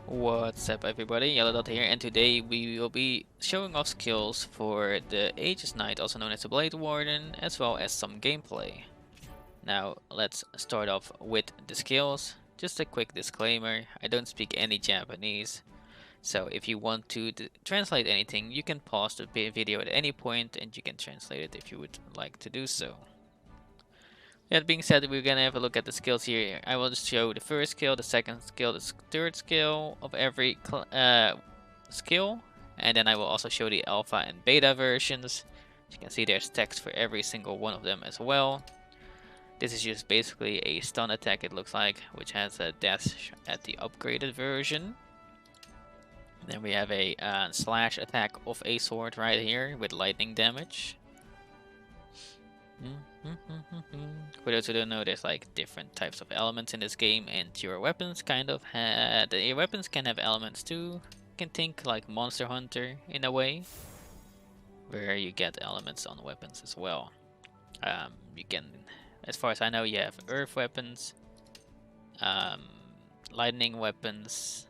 What's up everybody, Yellow Dot here, and today we will be showing off skills for the Aegis Knight, also known as the Blade Warden, as well as some gameplay. Now let's start off with the skills. Just a quick disclaimer, I don't speak any Japanese, so if you want to translate anything, you can pause the video at any point and you can translate it if you would like to do so. That being said, we're gonna have a look at the skills here. I will just show the first skill, the second skill, the third skill of every skill, and then I will also show the alpha and beta versions. As you can see, there's text for every single one of them as well. This is just basically a stun attack, it looks like, which has a dash at the upgraded version. Then we have a slash attack of a sword right here with lightning damage. For those who don't know, there's like different types of elements in this game, and your weapons kind of your weapons can have elements too. You can think like Monster Hunter in a way, where you get elements on weapons as well. You can, as far as I know, you have earth weapons, lightning weapons,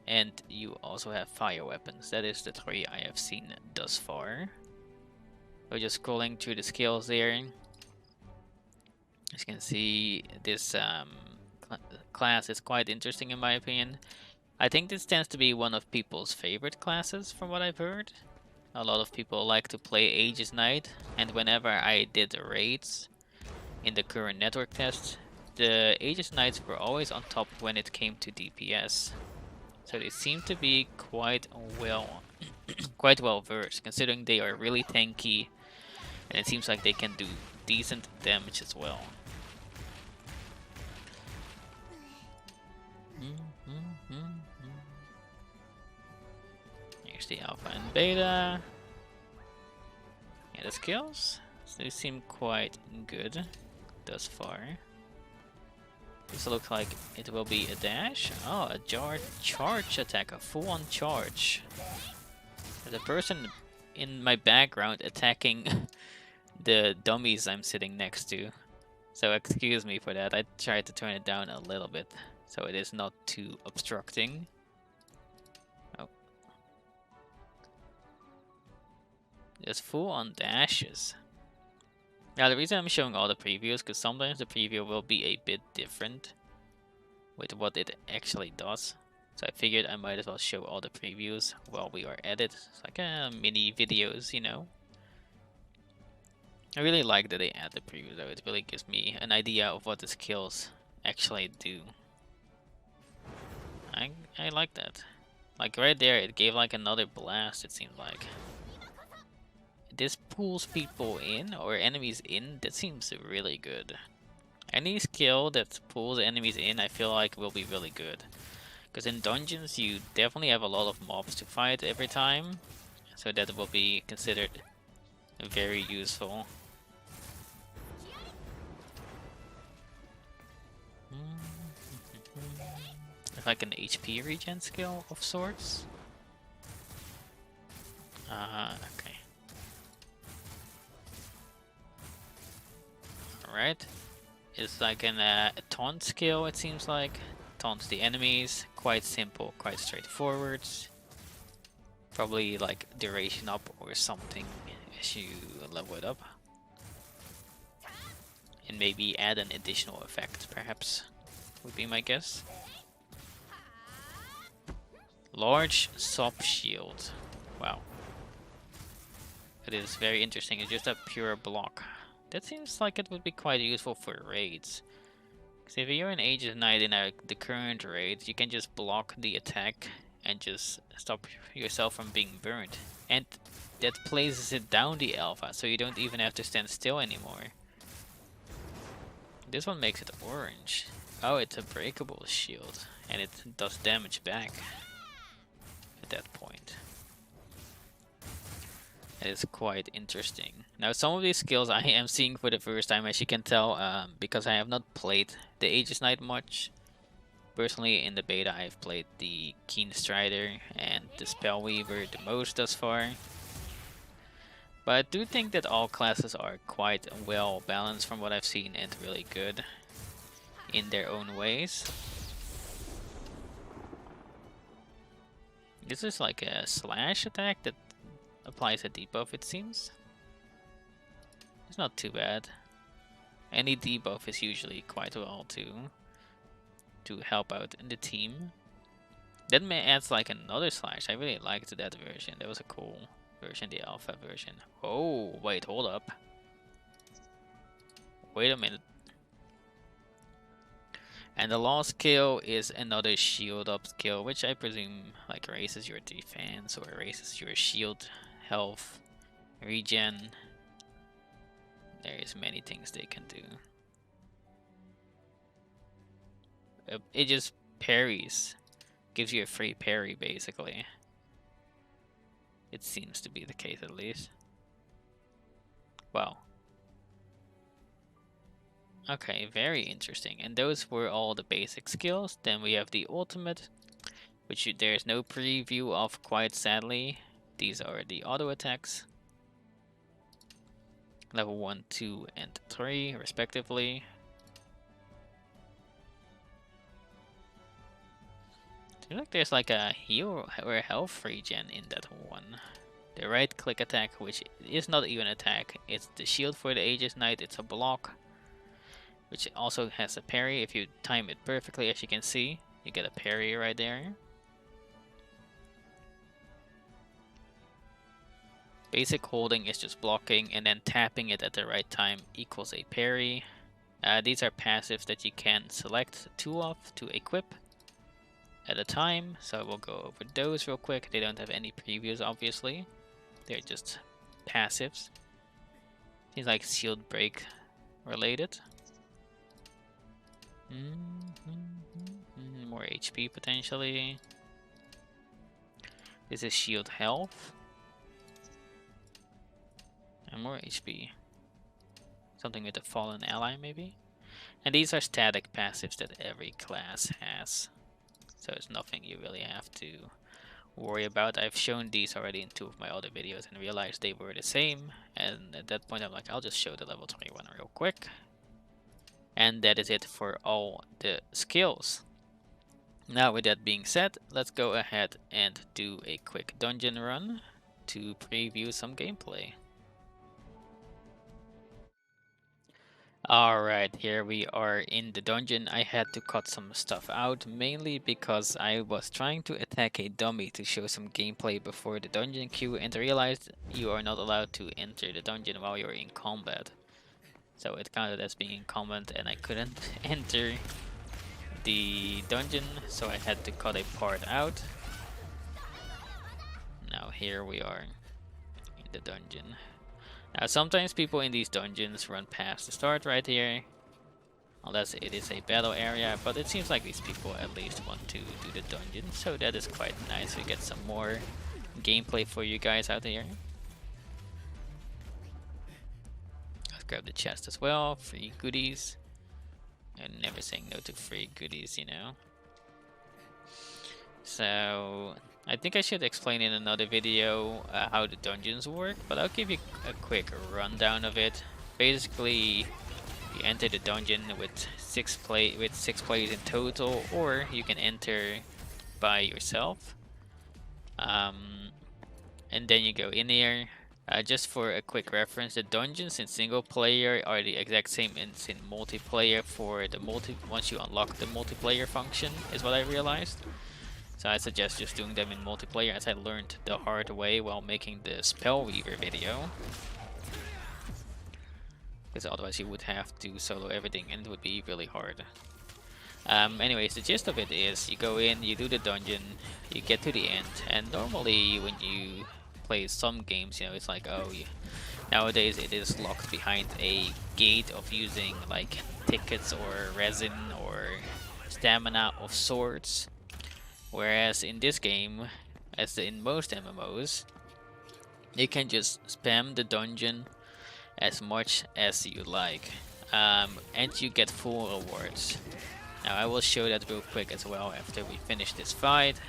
and you also have fire weapons. That is the three I have seen thus far. We're just scrolling through the skills there. As you can see, this class is quite interesting in my opinion. I think this tends to be one of people's favorite classes from what I've heard. A lot of people like to play Aegis Knight, and whenever I did raids in the current network test, the Aegis Knights were always on top when it came to DPS. So they seem to be quite well versed, considering they are really tanky, and it seems like they can do decent damage as well. Here's the alpha and beta. Yeah, the skills, so they seem quite good thus far. This looks like it will be a dash. Oh, a charge attack, a full-on charge. There's a person in my background attacking the dummies I'm sitting next to. So excuse me for that. I tried to turn it down a little bit so it is not too obstructing. Oh. Just full on dashes. Now the reason I'm showing all the previews, because sometimes the preview will be a bit different with what it actually does. So I figured I might as well show all the previews while we are at it. It's like mini videos, you know. I really like that they add the preview though. It really gives me an idea of what the skills actually do. I like that. Like right there, it gave like another blast, it seemed like. This pulls people in, or enemies in, that seems really good. Any skill that pulls enemies in, I feel like will be really good. Because in dungeons, you definitely have a lot of mobs to fight every time. So that will be considered very useful. Like an HP regen skill of sorts. Okay. Alright. It's like a taunt skill, it seems like. Taunts the enemies. Quite simple, quite straightforward. Probably like duration up or something as you level it up. And maybe add an additional effect, perhaps, would be my guess. Large sub shield. Wow. It is very interesting. It's just a pure block. That seems like it would be quite useful for raids. Because if you're an Aegis Knight in the current raids, you can just block the attack and just stop yourself from being burned. And that places it down the alpha, so you don't even have to stand still anymore. This one makes it orange. Oh, it's a breakable shield, and it does damage back at that point. It is quite interesting. Now some of these skills I am seeing for the first time, as you can tell, because I have not played the Aegis Knight much. Personally, in the beta I've played the Keen Strider and the Spellweaver the most thus far. But I do think that all classes are quite well balanced from what I've seen and really good in their own ways. This is like a slash attack that applies a debuff, it seems. It's not too bad. Any debuff is usually quite well to help out in the team. Then may adds like another slash. I really liked that version. That was a cool version, the alpha version. Oh, wait, hold up. Wait a minute. And the last skill is another shield up skill, which I presume like raises your defense or raises your shield health, regen. There is many things they can do. It just parries, gives you a free parry basically. It seems to be the case at least. Wow. Okay, very interesting. And those were all the basic skills. Then we have the ultimate, which there's no preview of, quite sadly. These are the auto attacks. Level 1, 2, and 3, respectively. Seems like there's like a heal or health regen in that one. The right click attack, which is not even an attack, it's the shield for the Aegis Knight, it's a block. Which also has a parry. If you time it perfectly, as you can see, you get a parry right there. Basic holding is just blocking, and then tapping it at the right time equals a parry. These are passives that you can select 2 of to equip at a time, so we'll go over those real quick. They don't have any previews, obviously. They're just passives. Seems like shield break related. More HP potentially. This is shield health. And more HP. Something with a fallen ally maybe. And these are static passives that every class has. So it's nothing you really have to worry about. I've shown these already in 2 of my other videos and realized they were the same. And at that point I'm like, I'll just show the level 21 real quick. And that is it for all the skills. Now with that being said, let's go ahead and do a quick dungeon run to preview some gameplay. Alright, here we are in the dungeon. I had to cut some stuff out, mainly because I was trying to attack a dummy to show some gameplay before the dungeon queue and realized you are not allowed to enter the dungeon while you're in combat. So it counted as being in combat and I couldn't enter the dungeon, so I had to cut a part out. Now here we are in the dungeon. Now sometimes people in these dungeons run past the start right here, unless it is a battle area, but it seems like these people at least want to do the dungeon, so that is quite nice. We get some more gameplay for you guys out here. Let's grab the chest as well, free goodies. I'm never saying no to free goodies, you know. So I think I should explain in another video how the dungeons work, but I'll give you a quick rundown of it. Basically, you enter the dungeon with six players in total, or you can enter by yourself. And then you go in here. Just for a quick reference, the dungeons in single player are the exact same as in multiplayer. For the once you unlock the multiplayer function, is what I realized. So I suggest just doing them in multiplayer, as I learned the hard way while making the Spellweaver video. Because otherwise you would have to solo everything and it would be really hard. Anyways, the gist of it is you go in, you do the dungeon, you get to the end, and normally when you play some games, you know, it's like, oh, nowadays it is locked behind a gate of using like tickets or resin or stamina of sorts. Whereas in this game, as in most MMOs, you can just spam the dungeon as much as you like, and you get full rewards. Now I will show that real quick as well after we finish this fight.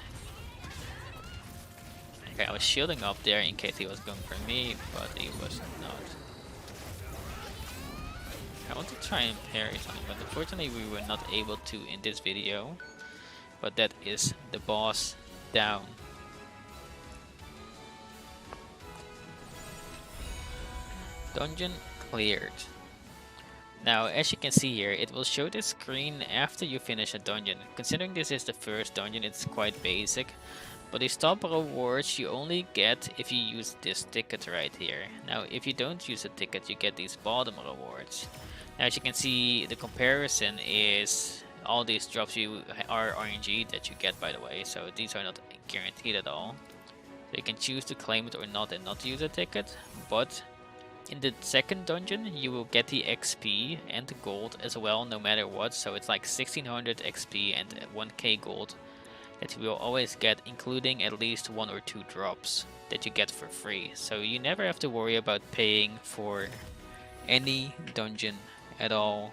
Okay, I was shielding up there in case he was going for me, but he was not. I want to try and parry something, but unfortunately we were not able to in this video. But that is the boss down. Dungeon cleared. Now, as you can see here, it will show the screen after you finish a dungeon. Considering this is the first dungeon, it's quite basic. But these top rewards you only get if you use this ticket right here. Now, if you don't use a ticket, you get these bottom rewards. Now, as you can see, the comparison is all these drops are RNG that you get, by the way. So these are not guaranteed at all. So you can choose to claim it or not and not use a ticket. But in the second dungeon, you will get the XP and the gold as well, no matter what. So it's like 1600 XP and 1k gold that you will always get, including at least 1 or 2 drops that you get for free. So you never have to worry about paying for any dungeon at all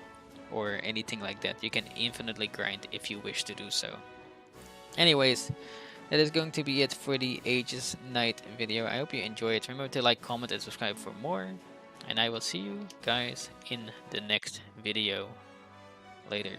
or anything like that. You can infinitely grind if you wish to do so. Anyways, that is going to be it for the Aegis Knight video. I hope you enjoy it. Remember to like, comment, and subscribe for more. And I will see you guys in the next video. Later.